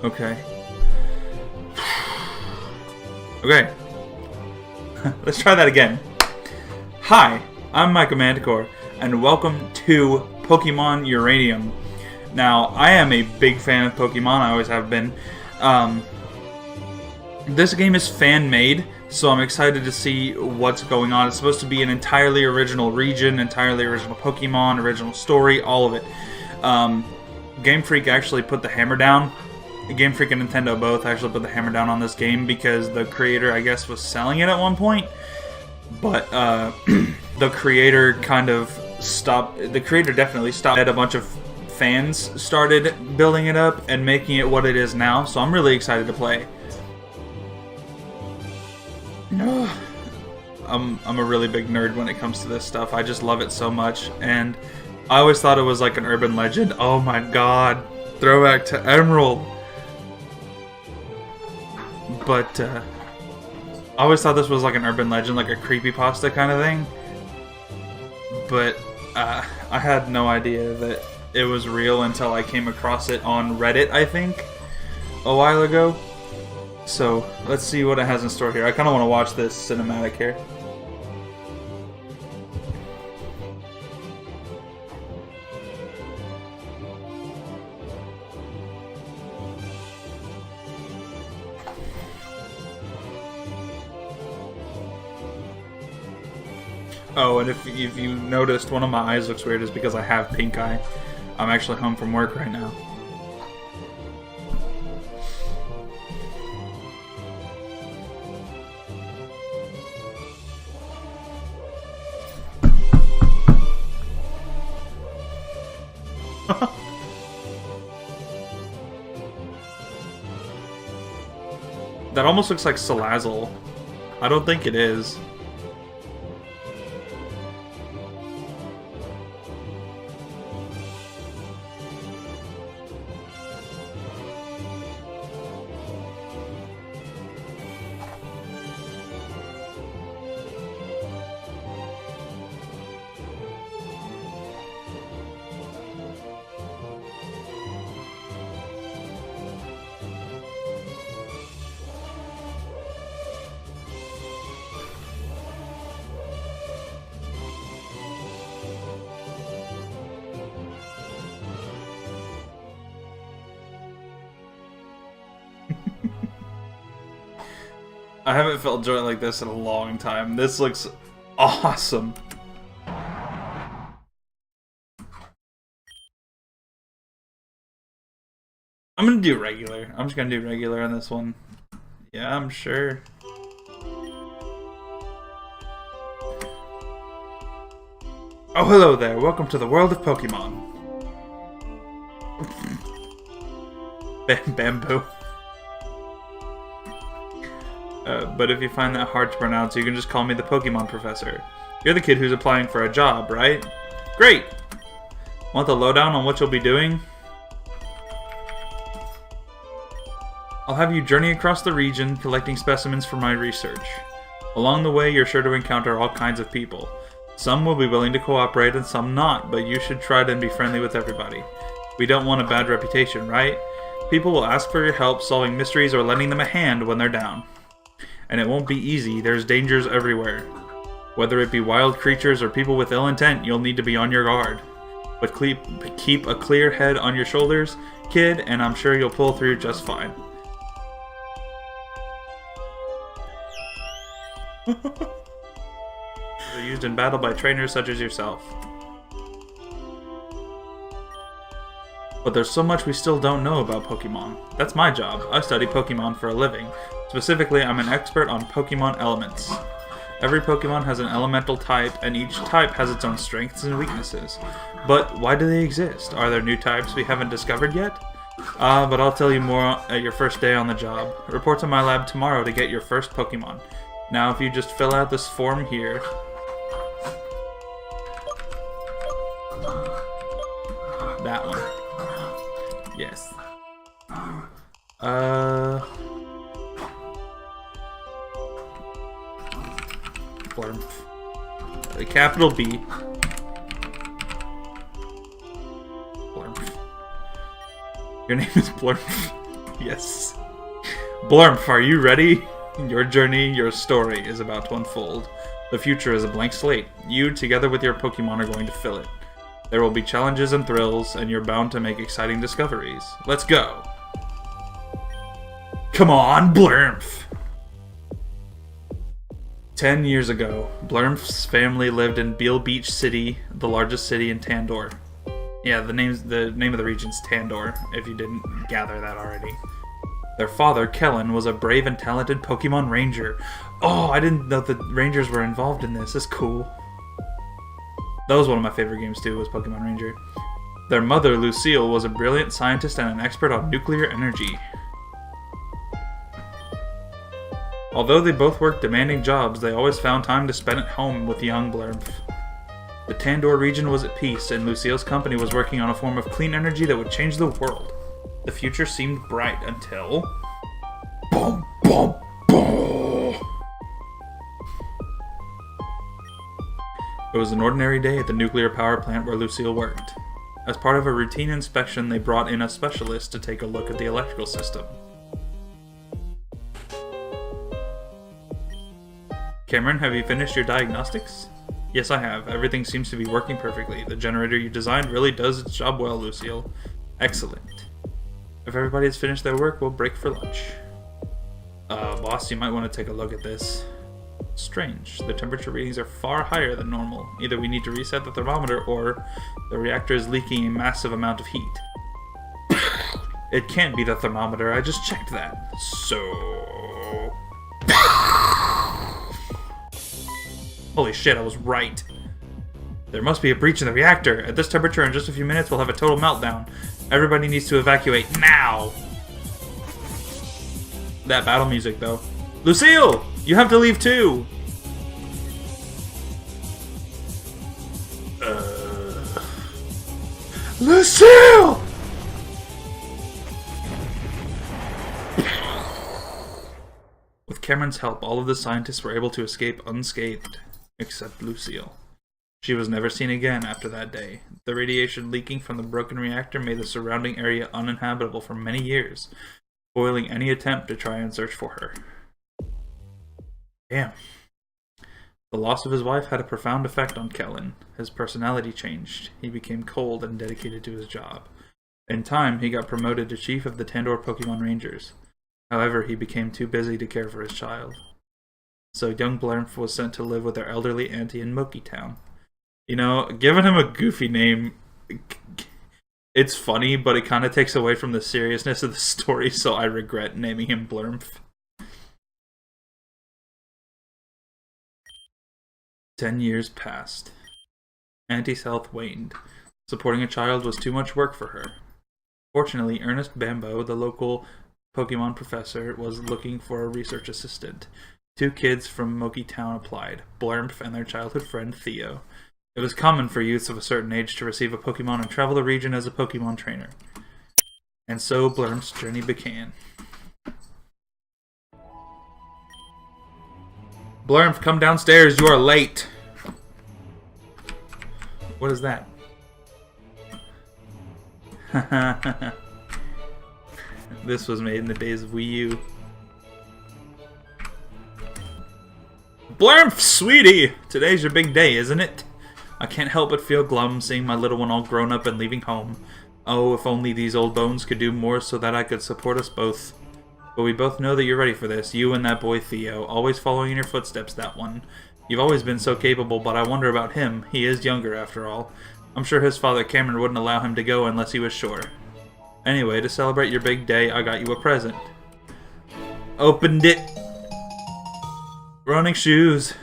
Okay. Okay. Let's try that again. Hi, I'm Mica Manticore, and welcome to Pokemon Uranium. Now, I am a big fan of Pokemon, I always have been. This game is fan-made, so I'm excited to see what's going on. It's supposed to be an entirely original region, entirely original Pokemon, original story, all of it. Game Freak actually put the hammer down. Game Freak and Nintendo both actually put the hammer down on this game because the creator, I guess, was selling it at one point. But the creator kind of stopped. The creator definitely stopped. And a bunch of fans started building it up and making it what it is now. So I'm really excited to play. I'm a really big nerd when it comes to this stuff. I just love it so much, and I always thought it was like an urban legend. Oh my god, throwback to Emerald. But I always thought this was like an urban legend, like a creepypasta kind of thing. But I had no idea that it was real until I came across it on Reddit, I think, a while ago. So let's see what it has in store here. I kind of want to watch this cinematic here. Oh, and if you noticed, one of my eyes looks weird is because I have pink eye. I'm actually home from work right now. That almost looks like Salazzle. I don't think it is. I haven't felt joy like this in a long time. This looks awesome. I'm gonna do regular. I'm just gonna do regular on this one. Yeah, I'm sure. Oh, hello there. Welcome to the world of Pokemon. Bamboo. But if you find that hard to pronounce, you can just call me the Pokemon Professor. You're the kid who's applying for a job, right? Great! Want the lowdown on what you'll be doing? I'll have you journey across the region, collecting specimens for my research. Along the way, you're sure to encounter all kinds of people. Some will be willing to cooperate and some not, but you should try to be friendly with everybody. We don't want a bad reputation, right? People will ask for your help solving mysteries or lending them a hand when they're down. And it won't be easy. There's dangers everywhere. Whether it be wild creatures or people with ill intent, you'll need to be on your guard. But keep a clear head on your shoulders, kid, and I'm sure you'll pull through just fine. They're used in battle by trainers such as yourself. But there's so much we still don't know about Pokemon. That's my job. I study Pokemon for a living. Specifically, I'm an expert on Pokemon elements. Every Pokemon has an elemental type, and each type has its own strengths and weaknesses. But why do they exist? Are there new types we haven't discovered yet? But I'll tell you more at your first day on the job. Report to my lab tomorrow to get your first Pokemon. Now, if you just fill out this form here... That one. Yes. BLERMF. Capital B. BLERMF. Your name is BLERMF. Yes. BLERMF, are you ready? Your journey, your story is about to unfold. The future is a blank slate. You, together with your Pokemon, are going to fill it. There will be challenges and thrills, and you're bound to make exciting discoveries. Let's go! Come on, BLERMF! 10 years ago, BLERMF'S family lived in Beale Beach City, the largest city in Tandor. Yeah, the name of the region's Tandor, if you didn't gather that already. Their father, Kellen, was a brave and talented Pokemon Ranger. Oh, I didn't know the Rangers were involved in this. That's cool. That was one of my favorite games too, was Pokemon Ranger. Their mother, Lucille, was a brilliant scientist and an expert on nuclear energy. Although they both worked demanding jobs, they always found time to spend at home with young BLERMF. The Tandor region was at peace, and Lucille's company was working on a form of clean energy that would change the world. The future seemed bright until... Boom, boom, boom! It was an ordinary day at the nuclear power plant where Lucille worked. As part of a routine inspection, they brought in a specialist to take a look at the electrical system. Cameron, have you finished your diagnostics? Yes, I have. Everything seems to be working perfectly. The generator you designed really does its job well, Lucille. Excellent. If everybody has finished their work, we'll break for lunch. Boss, you might want to take a look at this. Strange. The temperature readings are far higher than normal. Either we need to reset the thermometer, or the reactor is leaking a massive amount of heat. It can't be the thermometer. I just checked that. So... Holy shit, I was right. There must be a breach in the reactor. At this temperature, in just a few minutes, we'll have a total meltdown. Everybody needs to evacuate now. That battle music, though. Lucille! You have to leave, too! Lucille! With Cameron's help, all of the scientists were able to escape unscathed. Except Lucille. She was never seen again after that day. The radiation leaking from the broken reactor made the surrounding area uninhabitable for many years, spoiling any attempt to try and search for her. Damn. The loss of his wife had a profound effect on Kellen. His personality changed. He became cold and dedicated to his job. In time, he got promoted to chief of the Tandor Pokemon Rangers. However, he became too busy to care for his child. So young BLERMF was sent to live with their elderly auntie in Moki Town. You know, giving him a goofy name, it's funny, but it kind of takes away from the seriousness of the story, so I regret naming him BLERMF. 10 years passed. Auntie's health waned. Supporting a child was too much work for her. Fortunately, Ernest Bambo, the local Pokemon professor, was looking for a research assistant. 2 kids from Moki Town applied, BLERMF and their childhood friend Theo. It was common for youths of a certain age to receive a Pokemon and travel the region as a Pokemon trainer. And so BLERMF'S journey began. BLERMF, come downstairs, you are late! What is that? This was made in the days of Wii U. BLERMF, sweetie! Today's your big day, isn't it? I can't help but feel glum seeing my little one all grown up and leaving home. Oh, if only these old bones could do more so that I could support us both. But we both know that you're ready for this, you and that boy Theo, always following in your footsteps, that one. You've always been so capable, but I wonder about him. He is younger, after all. I'm sure his father Cameron wouldn't allow him to go unless he was sure. Anyway, to celebrate your big day, I got you a present. Opened it. Running shoes.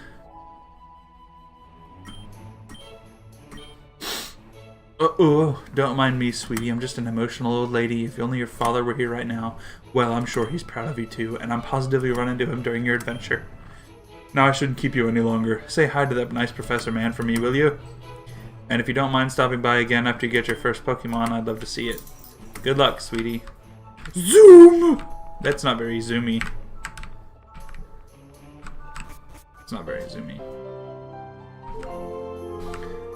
Uh-oh, don't mind me, sweetie. I'm just an emotional old lady. If only your father were here right now. Well, I'm sure he's proud of you too, and I'm positive you'll run into him during your adventure. Now I shouldn't keep you any longer. Say hi to that nice professor man for me, will you? And if you don't mind stopping by again after you get your first Pokemon, I'd love to see it. Good luck, sweetie. Zoom! That's not very zoomy. It's not very zoomy.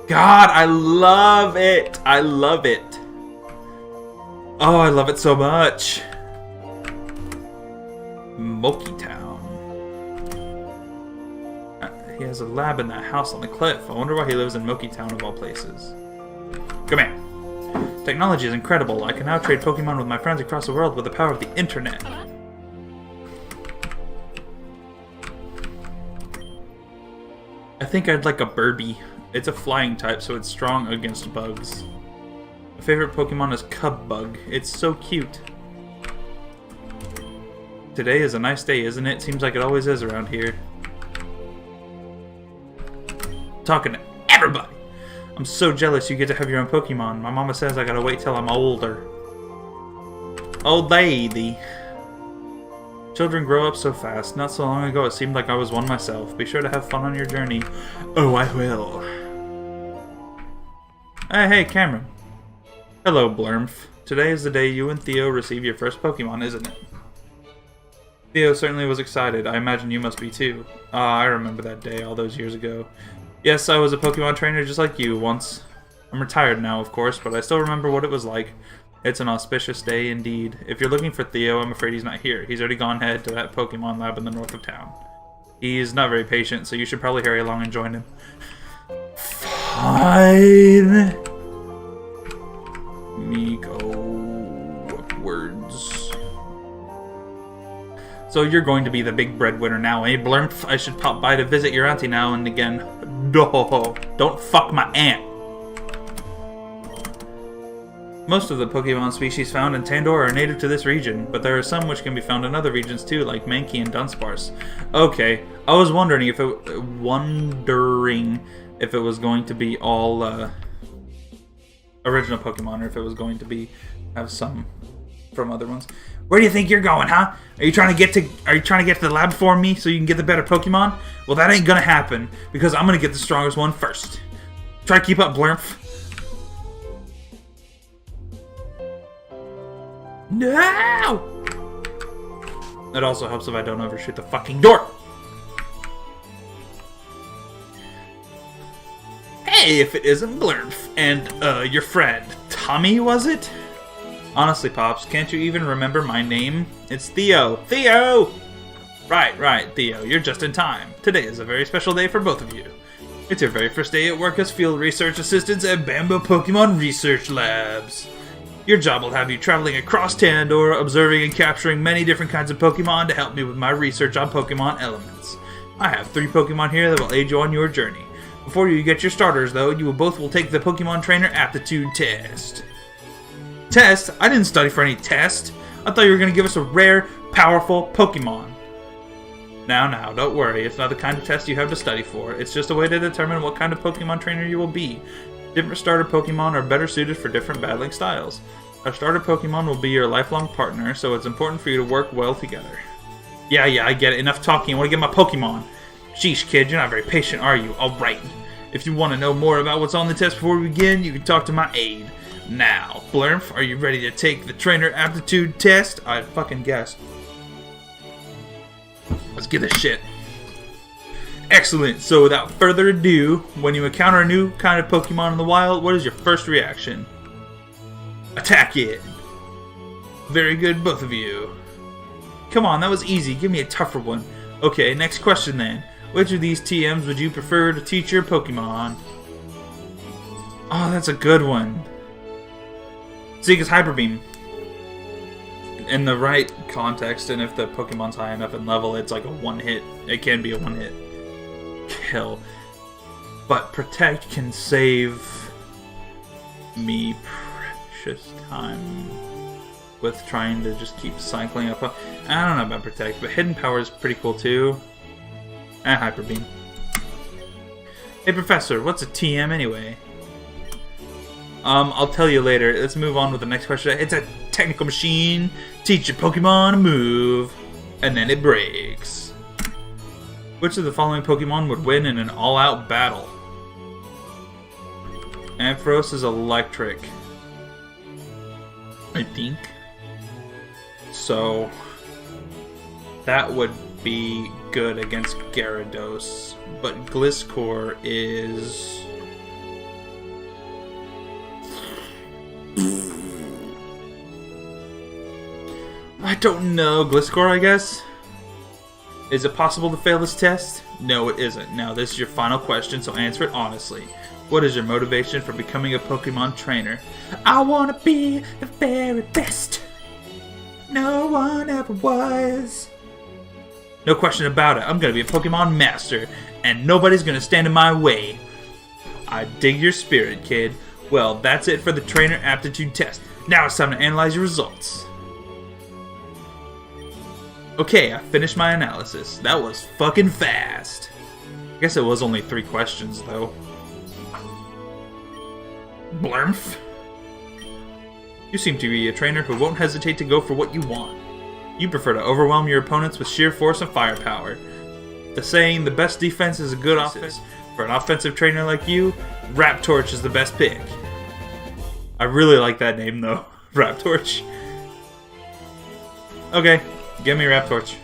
God, I love it! I love it! Oh, I love it so much! Moki Town. He has a lab in that house on the cliff. I wonder why he lives in Moki Town of all places. Come here. Technology is incredible. I can now trade Pokemon with my friends across the world with the power of the internet. I think I'd like a Burby. It's a flying type, so it's strong against bugs. My favorite Pokemon is Cubbug. It's so cute. Today is a nice day, isn't it? Seems like it always is around here. Talking to everybody! I'm so jealous you get to have your own Pokemon. My mama says I gotta wait till I'm older. Old lady. Children grow up so fast. Not so long ago it seemed like I was one myself. Be sure to have fun on your journey. Oh, I will. Hey, Cameron. Hello, BLERMF. Today is the day you and Theo receive your first Pokemon, isn't it? Theo certainly was excited. I imagine you must be too. Ah, I remember that day all those years ago. Yes, I was a Pokemon trainer just like you once. I'm retired now, of course, but I still remember what it was like. It's an auspicious day indeed. If you're looking for Theo, I'm afraid he's not here. He's already gone head to that Pokemon lab in the north of town. He's not very patient, so you should probably hurry along and join him. Fine. Miko. Words. So you're going to be the big breadwinner now, eh, BLERMF? I should pop by to visit your auntie now and again. No, don't fuck my aunt. Most of the Pokemon species found in Tandor are native to this region, but there are some which can be found in other regions too, like Mankey and Dunsparce. Okay, I was wondering if it was going to be all original Pokemon, or if it was going to have some from other ones. Where do you think you're going, huh? Are you trying to get to the lab for me so you can get the better Pokemon? Well, that ain't gonna happen because I'm gonna get the strongest one first. Try to keep up, BLERMF. No! It also helps if I don't overshoot the fucking door. Hey, if it isn't BLERMF and your friend Tommy, was it? Honestly, Pops, can't you even remember my name? It's Theo. Theo! Right, Theo. You're just in time. Today is a very special day for both of you. It's your very first day at work as field research assistants at Bamboo Pokemon Research Labs. Your job will have you traveling across Tandor, observing and capturing many different kinds of Pokemon to help me with my research on Pokemon elements. I have 3 Pokemon here that will aid you on your journey. Before you get your starters, though, you both will take the Pokemon Trainer Aptitude Test. Test? I didn't study for any test. I thought you were going to give us a rare, powerful Pokemon. Now, don't worry. It's not the kind of test you have to study for. It's just a way to determine what kind of Pokemon trainer you will be. Different starter Pokemon are better suited for different battling styles. A starter Pokemon will be your lifelong partner, so it's important for you to work well together. Yeah, I get it. Enough talking. I want to get my Pokemon. Sheesh, kid, you're not very patient, are you? Alright. If you want to know more about what's on the test before we begin, you can talk to my aide. Now, BLERMF, are you ready to take the Trainer Aptitude Test? I fucking guessed. Let's get this shit. Excellent. So without further ado, when you encounter a new kind of Pokemon in the wild, what is your first reaction? Attack it. Very good, both of you. Come on, that was easy. Give me a tougher one. Okay, next question then. Which of these TMs would you prefer to teach your Pokemon? Oh, that's a good one. Zega's Hyper Beam. In the right context, and if the Pokemon's high enough in level, it's like a one-hit. It can be a one-hit kill. But Protect can save me precious time with trying to just keep cycling up. I don't know about Protect, but Hidden Power is pretty cool too. And Hyper Beam. Hey Professor, what's a TM anyway? I'll tell you later. Let's move on with the next question. It's a technical machine. Teach your Pokemon a move, and then it breaks. Which of the following Pokemon would win in an all-out battle? Ampharos is electric, I think. So that would be good against Gyarados. But Gliscor is... I don't know. Gliscor, I guess? Is it possible to fail this test? No, it isn't. Now, this is your final question, so answer it honestly. What is your motivation for becoming a Pokemon trainer? I want to be the very best. No one ever was. No question about it. I'm going to be a Pokemon master, and nobody's going to stand in my way. I dig your spirit, kid. Well, that's it for the trainer aptitude test. Now it's time to analyze your results. Okay, I finished my analysis. That was fucking fast. I guess it was only 3 questions, though. BLERMF? You seem to be a trainer who won't hesitate to go for what you want. You prefer to overwhelm your opponents with sheer force and firepower. The saying, the best defense is a good offense. For an offensive trainer like you, Raptorch is the best pick. I really like that name, though. Raptorch. Okay, give me Raptorch.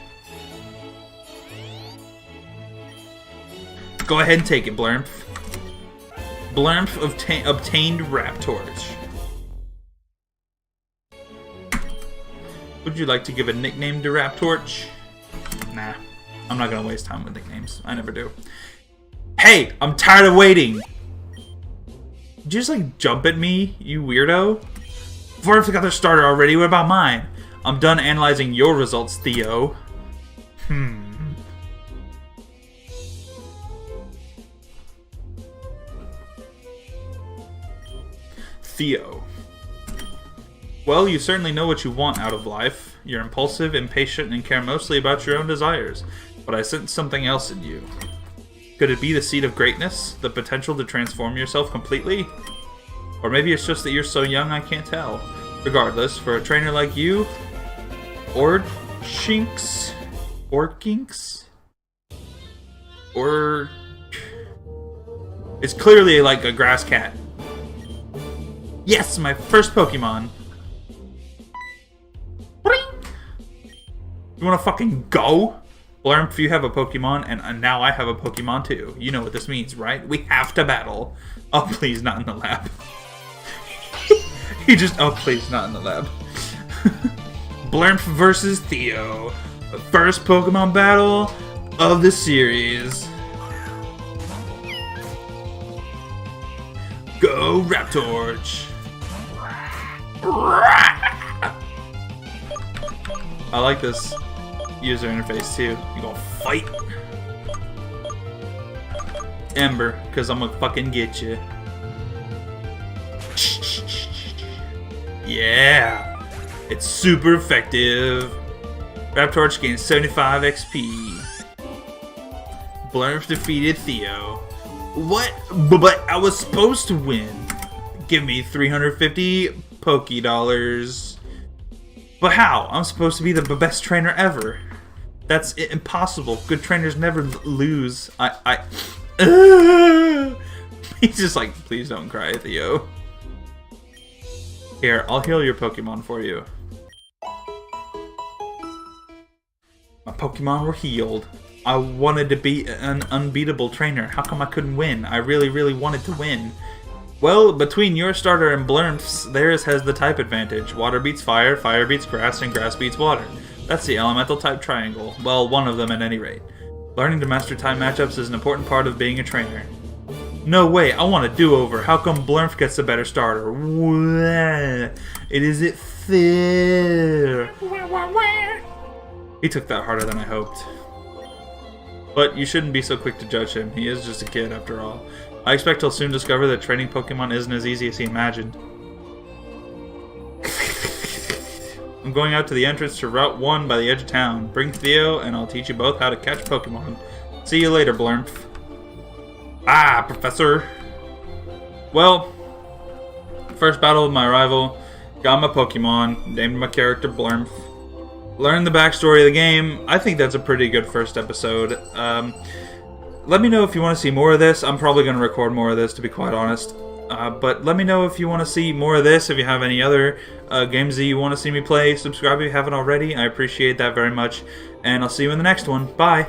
Go ahead and take it, BLERMF. BLERMF obtained Raptorch. Would you like to give a nickname to Raptorch? Nah, I'm not gonna waste time with nicknames. I never do. Hey, I'm tired of waiting! Did you just like jump at me, you weirdo? BLERMF's got their starter already, what about mine? I'm done analyzing your results, Theo. Theo. Well, you certainly know what you want out of life. You're impulsive, impatient, and care mostly about your own desires. But I sense something else in you. Could it be the seed of greatness? The potential to transform yourself completely? Or maybe it's just that you're so young I can't tell. Regardless, for a trainer like you... Orkinks? It's clearly like a grass cat. Yes, my first Pokemon! You wanna fucking go? BLERMF, you have a Pokemon, and now I have a Pokemon too. You know what this means, right? We have to battle. Oh, please, not in the lab. Oh, please, not in the lab. BLERMF versus Theo. The first Pokemon battle of the series. Go Raptorch! I like this user interface too. You gonna fight? Ember, because I'm gonna fucking get you. Yeah! It's super effective. Raptorch gains 75 XP. BLERMF defeated Theo. What? But I was supposed to win. Give me 350 Poké Dollars. But how? I'm supposed to be the best trainer ever. That's impossible. Good trainers never lose. He's just like, please don't cry, Theo. Here, I'll heal your Pokemon for you. My Pokemon were healed. I wanted to be an unbeatable trainer. How come I couldn't win? I really wanted to win. Well, between your starter and BLERMF'S, theirs has the type advantage. Water beats fire, fire beats grass, and grass beats water. That's the elemental type triangle. Well, one of them at any rate. Learning to master type matchups is an important part of being a trainer. No way, I want a do-over. How come BLERMF gets a better starter? It isn't fair. He took that harder than I hoped. But you shouldn't be so quick to judge him. He is just a kid after all. I expect he'll soon discover that training Pokemon isn't as easy as he imagined. I'm going out to the entrance to Route 1 by the edge of town. Bring Theo, and I'll teach you both how to catch Pokemon. See you later, BLERMF. Ah, Professor! Well, first battle with my rival. Got my Pokemon. Named my character BLERMF. Learn the backstory of the game. I think that's a pretty good first episode. Let me know if you want to see more of this. I'm probably going to record more of this, to be quite honest. But let me know if you want to see more of this, if you have any other games that you want to see me play. Subscribe if you haven't already. I appreciate that very much. And I'll see you in the next one. Bye!